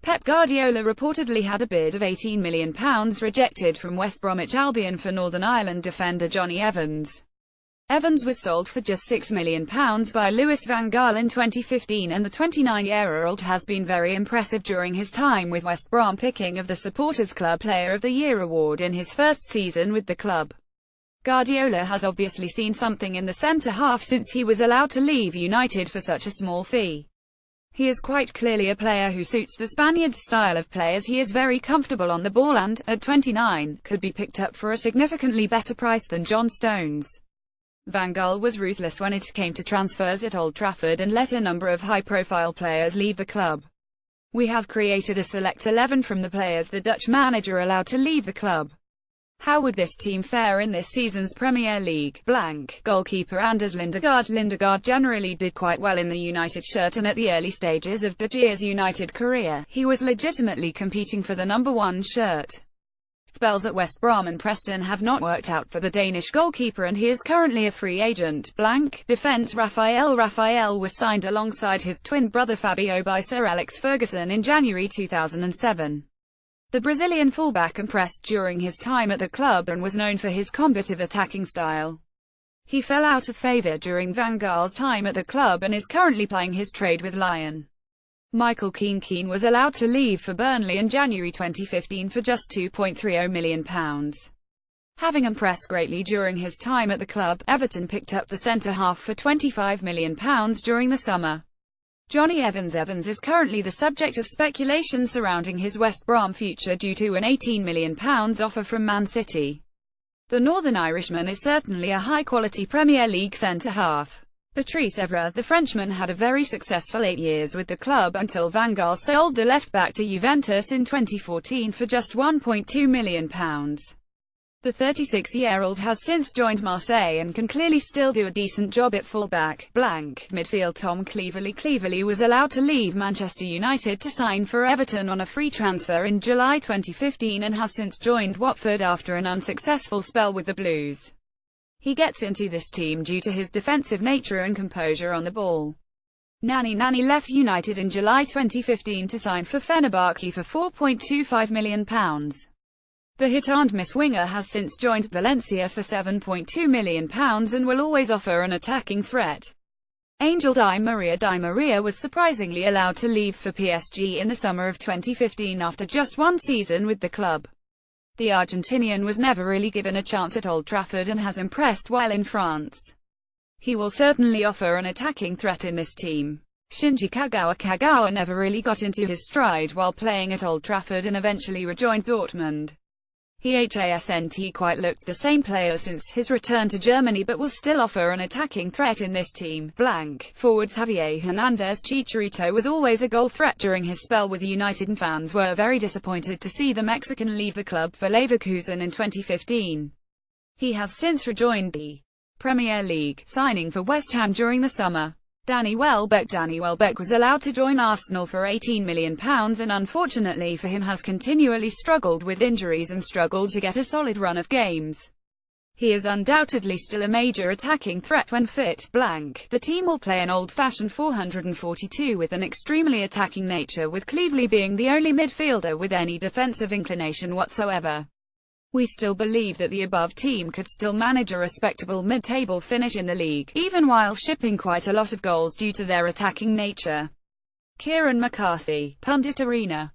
Pep Guardiola reportedly had a bid of £18 million rejected from West Bromwich Albion for Northern Ireland defender Jonny Evans. Evans was sold for just £6 million by Louis van Gaal in 2015, and the 29-year-old has been very impressive during his time with West Brom, picking of the Supporters Club Player of the Year award in his first season with the club. Guardiola has obviously seen something in the centre-half since he was allowed to leave United for such a small fee. He is quite clearly a player who suits the Spaniards' style of play, as he is very comfortable on the ball and, at 29, could be picked up for a significantly better price than John Stones. Van Gaal was ruthless when it came to transfers at Old Trafford and let a number of high-profile players leave the club. We have created a select 11 from the players the Dutch manager allowed to leave the club. How would this team fare in this season's Premier League? Goalkeeper Anders Lindegaard. Lindegaard generally did quite well in the United shirt, and at the early stages of De Geer's United career, he was legitimately competing for the number 1 shirt. Spells at West Brom and Preston have not worked out for the Danish goalkeeper, and he is currently a free agent. Defence. Raphael was signed alongside his twin brother Fabio by Sir Alex Ferguson in January 2007. The Brazilian fullback impressed during his time at the club and was known for his combative attacking style. He fell out of favour during Van Gaal's time at the club and is currently plying his trade with Lyon. Michael Keane was allowed to leave for Burnley in January 2015 for just £2.30 million. Having impressed greatly during his time at the club, Everton picked up the centre-half for £25 million during the summer. Jonny Evans is currently the subject of speculation surrounding his West Brom future due to an £18 million offer from Man City. The Northern Irishman is certainly a high-quality Premier League centre-half. Patrice Evra. The Frenchman had a very successful 8 years with the club until Van Gaal sold the left-back to Juventus in 2014 for just £1.2 million. The 36-year-old has since joined Marseille and can clearly still do a decent job at fullback. Midfield. Tom Cleverley was allowed to leave Manchester United to sign for Everton on a free transfer in July 2015 and has since joined Watford after an unsuccessful spell with the Blues. He gets into this team due to his defensive nature and composure on the ball. Nani left United in July 2015 to sign for Fenerbahce for £4.25 million. The hit-and-miss winger has since joined Valencia for £7.2 million and will always offer an attacking threat. Angel Di Maria was surprisingly allowed to leave for PSG in the summer of 2015 after just 1 season with the club. The Argentinian was never really given a chance at Old Trafford and has impressed while in France. He will certainly offer an attacking threat in this team. Shinji Kagawa never really got into his stride while playing at Old Trafford and eventually rejoined Dortmund. He hasn't quite looked the same player since his return to Germany, but will still offer an attacking threat in this team. Forwards. Javier Hernandez. Chicharito was always a goal threat during his spell with United, and fans were very disappointed to see the Mexican leave the club for Leverkusen in 2015. He has since rejoined the Premier League, signing for West Ham during the summer. Danny Welbeck was allowed to join Arsenal for £18 million and unfortunately for him has continually struggled with injuries and struggled to get a solid run of games. He is undoubtedly still a major attacking threat when fit. The team will play an old-fashioned 442 with an extremely attacking nature, with Cleverley being the only midfielder with any defensive inclination whatsoever. We still believe that the above team could still manage a respectable mid-table finish in the league, even while shipping quite a lot of goals due to their attacking nature. Kieran McCarthy. Pundit Arena.